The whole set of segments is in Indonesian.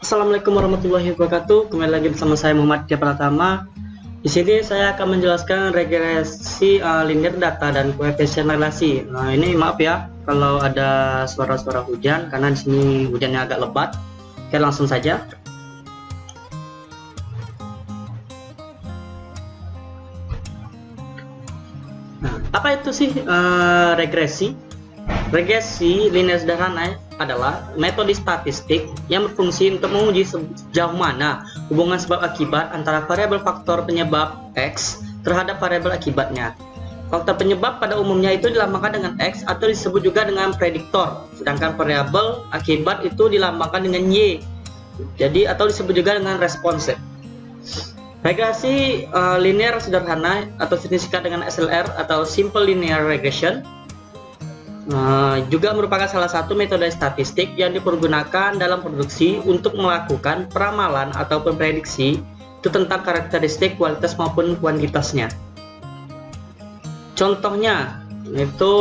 Assalamualaikum warahmatullahi wabarakatuh. Kembali lagi bersama saya Muhammad Dia Pratama. Di sini saya akan menjelaskan regresi linear data dan koefisien relasi. Nah, ini maaf ya kalau ada suara-suara hujan karena di sini hujannya agak lebat. Oke, langsung saja. Nah, apa itu sih regresi? Regresi linear sederhana adalah metode statistik yang berfungsi untuk menguji sejauh mana hubungan sebab akibat antara variabel faktor penyebab X terhadap variabel akibatnya. Faktor penyebab pada umumnya itu dilambangkan dengan X atau disebut juga dengan prediktor, sedangkan variabel akibat itu dilambangkan dengan Y. Jadi atau disebut juga dengan responsif. Regresi linear sederhana atau disingkat dengan SLR atau Simple Linear Regression juga merupakan salah satu metode statistik yang dipergunakan dalam produksi untuk melakukan peramalan ataupun prediksi itu tentang karakteristik kualitas maupun kuantitasnya. Contohnya itu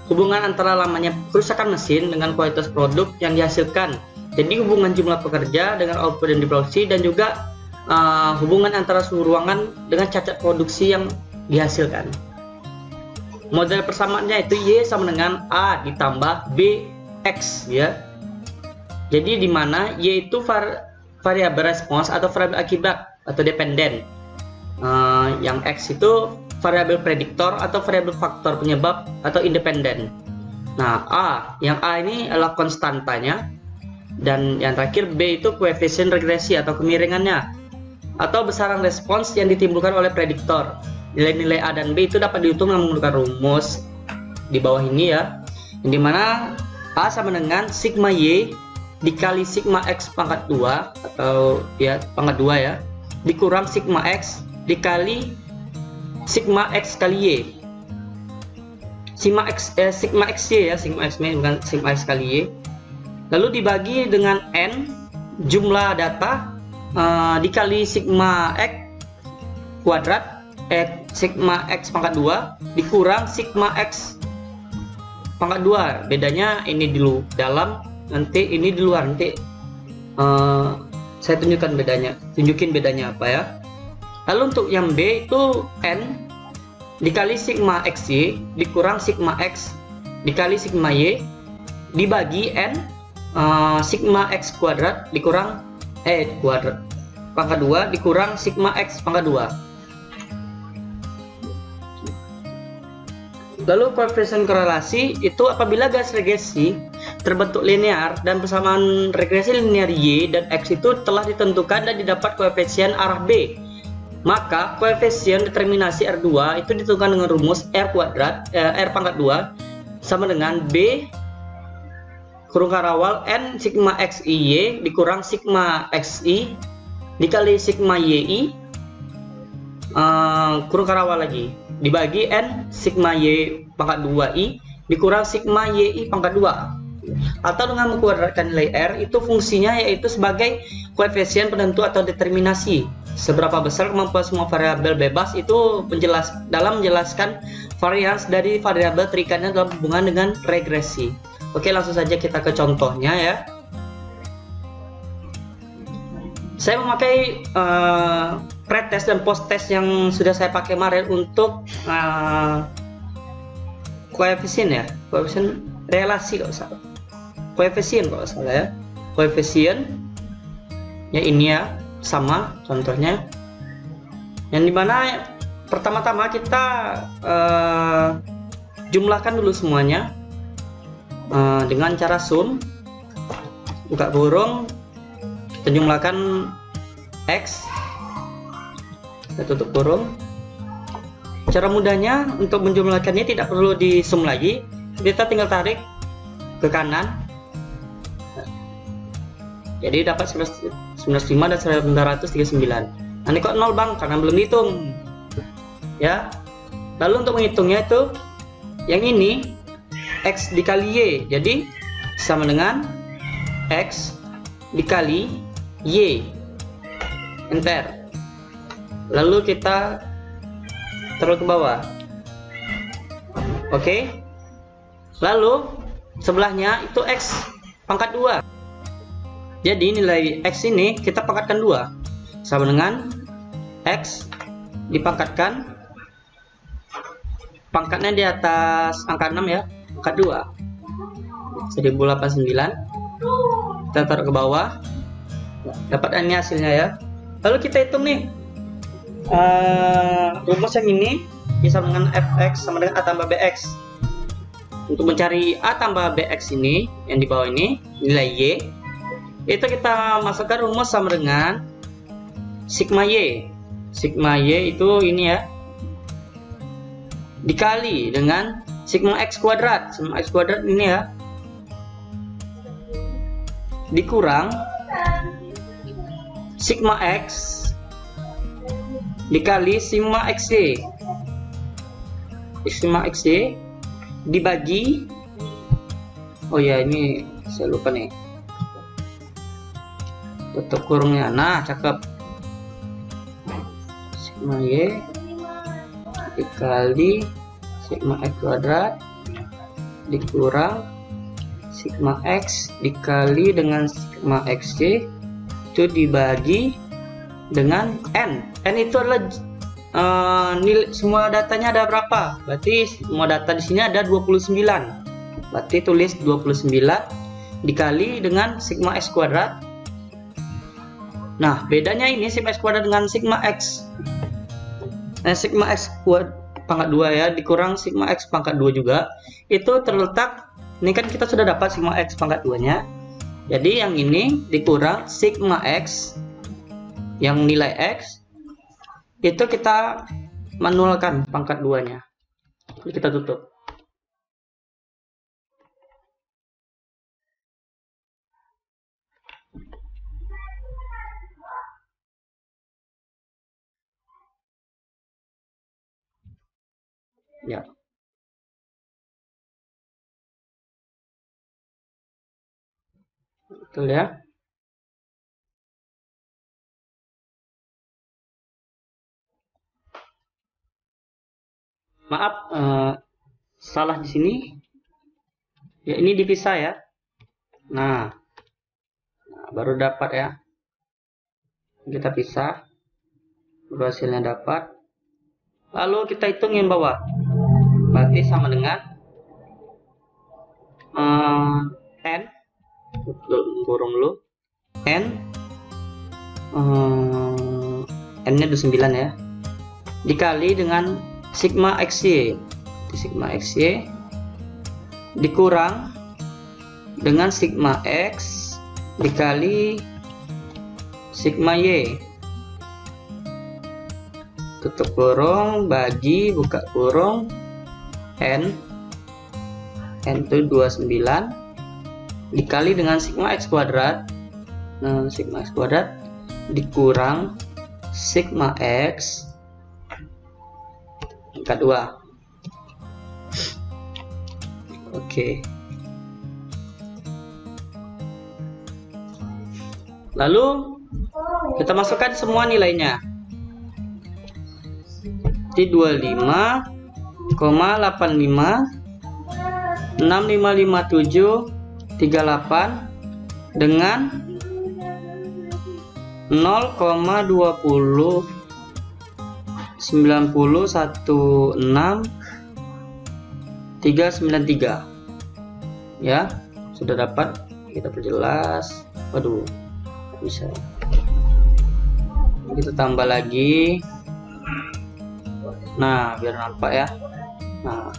hubungan antara lamanya kerusakan mesin dengan kualitas produk yang dihasilkan. Jadi hubungan jumlah pekerja dengan output yang diproduksi dan juga hubungan antara suhu ruangan dengan cacat produksi yang dihasilkan. Model persamaannya itu Y sama dengan A ditambah BX ya. Jadi di mana Y itu variabel respons atau variabel akibat atau dependen. Yang X itu variabel prediktor atau variabel faktor penyebab atau independen. Nah, yang A ini adalah konstantanya dan yang terakhir B itu koefisien regresi atau kemiringannya atau besaran respons yang ditimbulkan oleh prediktor. Nilai-nilai A dan B itu dapat dihitung dengan menggunakan rumus di bawah ini ya, yang dimana A sama dengan sigma Y dikali sigma X pangkat 2 atau ya pangkat 2 ya, dikurang sigma X dikali sigma X kali Y. Sigma X Y ya, sigma X bukan sigma X kali Y. Lalu dibagi dengan N jumlah data dikali sigma X kuadrat sigma X pangkat 2 dikurang sigma X pangkat 2. Bedanya ini dulu dalam, nanti ini di luar. Nanti saya tunjukin bedanya apa ya. Lalu untuk yang B itu N dikali sigma XY dikurang sigma X dikali sigma Y dibagi N sigma X kuadrat dikurang kuadrat pangkat 2 dikurang sigma X pangkat 2. Lalu koefisien korelasi itu apabila garis regresi terbentuk linear dan persamaan regresi linear Y dan X itu telah ditentukan dan didapat koefisien arah B, maka koefisien determinasi R2 itu ditentukan dengan rumus R kuadrat R pangkat 2 sama dengan B kurung karawal N sigma XY dikurang sigma XY dikali sigma YI kurung karawal lagi dibagi N sigma Y pangkat 2I dikurang sigma YI pangkat 2, atau dengan mengkuadratkan nilai R itu fungsinya yaitu sebagai koefisien penentu atau determinasi seberapa besar kemampuan semua variabel bebas itu dalam menjelaskan varians dari variabel terikatnya dalam hubungan dengan regresi. Oke, langsung saja kita ke contohnya ya. Saya memakai pretest dan posttest yang sudah saya pakai kemarin untuk koefisien ya, koefisien relasi kalau salah, koefisien kalau salah ya, koefisien ya ini ya sama contohnya, yang dimana pertama-tama kita jumlahkan dulu semuanya dengan cara sum, buka kurung, kita jumlahkan X, kita tutup kurung. Cara mudahnya untuk menjumlahkannya tidak perlu di sum lagi, kita tinggal tarik ke kanan, jadi dapat 95 dan 939. Nah, ini kok 0 bang, karena belum dihitung ya. Lalu untuk menghitungnya itu yang ini X dikali Y, jadi sama dengan X dikali Y, enter. Lalu kita taruh ke bawah. Oke. Lalu sebelahnya itu X pangkat 2 Jadi nilai X ini kita pangkatkan 2 sama dengan X dipangkatkan, pangkatnya di atas angka 6 ya, angka 2 1089, kita taruh ke bawah, dapat ini hasilnya ya. Lalu kita hitung nih rumus yang ini sama dengan fx sama dengan a tambah bx. Untuk mencari a tambah bx ini yang di bawah ini, nilai y, itu kita masukkan rumus sama dengan sigma y. Sigma y itu ini ya, dikali dengan sigma x kuadrat. Sigma x kuadrat ini ya, dikurang sigma x dikali sigma xy. Sigma xy dibagi, oh ya ini saya lupa nih, tutup kurungnya. Nah, cakep. Sigma y dikali sigma x kuadrat dikurang sigma x dikali dengan sigma xy itu dibagi dengan n. N itu adalah nilai, semua datanya ada berapa? Berarti semua data di sini ada 29. Berarti tulis 29 dikali dengan sigma x kuadrat. Nah, bedanya ini sigma x kuadrat dengan sigma x. Sigma x kuadrat pangkat 2 ya dikurang sigma x pangkat 2 juga. Itu terletak, ini kan kita sudah dapat sigma x pangkat 2-nya. Jadi yang ini dikurang sigma x yang nilai x, itu kita menolkan pangkat 2-nya. Kita tutup. Ya. Betul ya. Maaf, salah di sini. Ya, ini dipisah ya. Nah, baru dapat ya. Kita pisah. Baru hasilnya dapat. Lalu kita hitungin bawah. Berarti sama dengan n, kurung dulu, n, n-nya 29 ya, dikali dengan sigma xy. Sigma xy dikurang dengan sigma x dikali sigma y. Tutup kurung, bagi, buka kurung, n itu 29 dikali dengan sigma x kuadrat. Nah, sigma x kuadrat dikurang sigma x pangkat 2. Oke. Lalu kita masukkan semua nilainya. Di 25,85 6557 38 dengan 0,20 90 16 393 ya, sudah dapat. Kita perjelas. Waduh, bisa kita tambah lagi. Nah, biar nampak ya. Nah,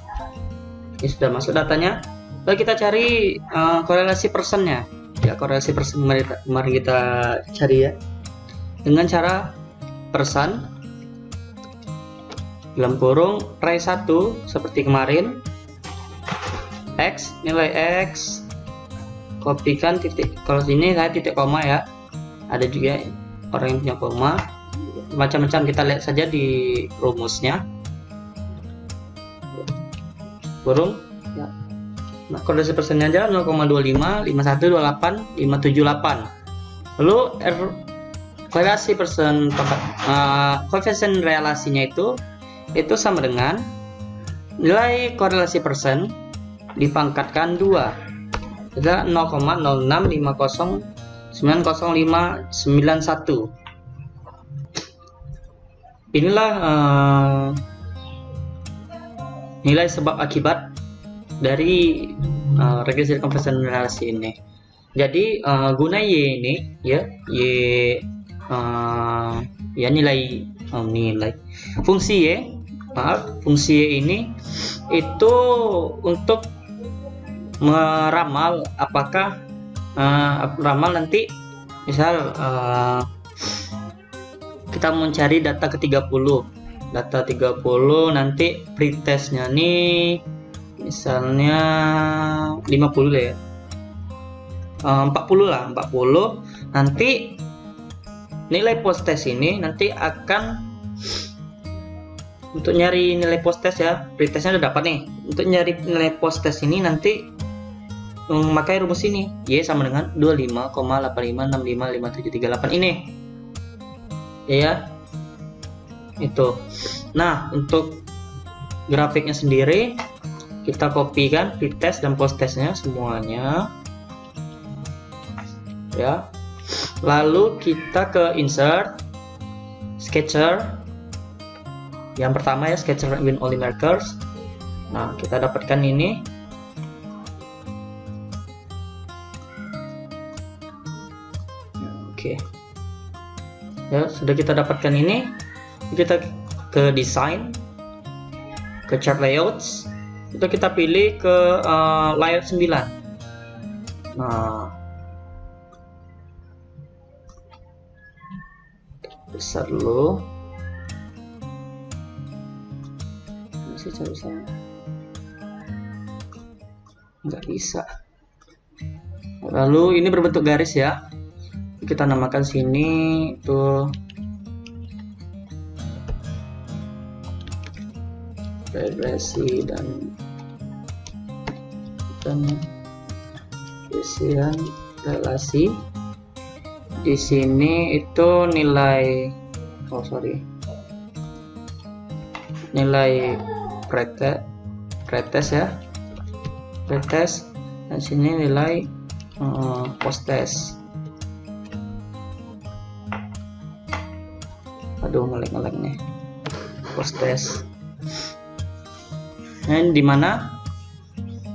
ini sudah masuk datanya. Lalu kita cari korelasi persennya ya. Korelasi persen kemarin kita cari ya, dengan cara persen dalam kurung ray 1 seperti kemarin, x, nilai x, kopikan titik. Kalau sini saya titik koma ya, ada juga orang yang punya koma. Macam-macam, kita lihat saja di rumusnya. Kurung ya. Nah, korelasi persennya aja 0,25 51 28 578. Lalu korelasi persen koefisien relasinya itu sama dengan nilai korelasi persen dipangkatkan 2, adalah 0,0650 90591. Inilah nilai sebab akibat dari regresi rekompresi narasi ini. Jadi guna y ini ya, nilai fungsi y, fungsi y ini itu untuk meramal apakah ramal nanti misal kita mencari data ke-30 nanti pretestnya nih misalnya 50 deh ya, 40 lah, 40. Nanti nilai post test ini nanti akan untuk nyari nilai post test ya, pretestnya udah dapat nih. Untuk nyari nilai post test ini nanti memakai rumus ini, y sama dengan 25,85655738 ini ya, itu. Nah, untuk grafiknya sendiri kita kopikan pretest dan post testnya semuanya ya, lalu kita ke insert sketcher yang pertama ya, sketcher win only markers. Nah, kita dapatkan ini. Oke ya, sudah kita dapatkan ini, kita ke design, ke chart layouts, itu kita pilih ke layout 9. Nah, besar dulu, masih bisa nggak bisa. Lalu ini berbentuk garis ya, kita namakan sini tuh regresi dan isian relasi. Di sini itu nilai nilai pretest ya, pretest, dan sini nilai post test. Aduh, ngelek nih, post test. Dan di mana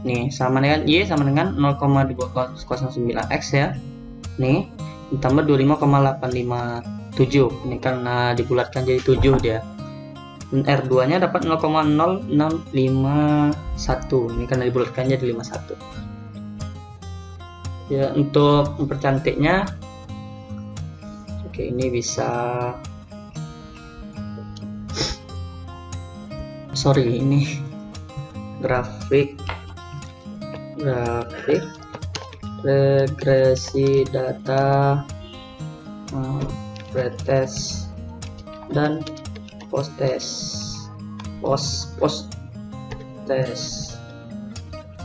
nih sama dengan y sama dengan 0,209x ya, nih ditambah 25,857, ini karena dibulatkan jadi 7 dia. R2 nya dapat 0,0651, ini karena dibulatkan jadi 51 ya. Untuk mempercantiknya, oke, ini bisa ini grafik regresi data pretest dan post test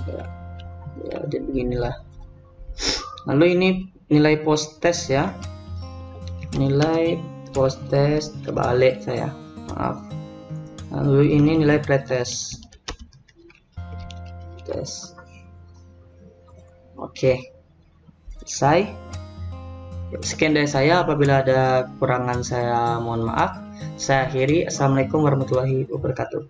ya, jadi beginilah. Lalu ini nilai post test ya, nilai post test kebalik saya, maaf. Lalu ini nilai pretest test. Oke, selesai. Sekian dari saya. Apabila ada kekurangan saya mohon maaf. Saya akhiri. Assalamualaikum warahmatullahi wabarakatuh.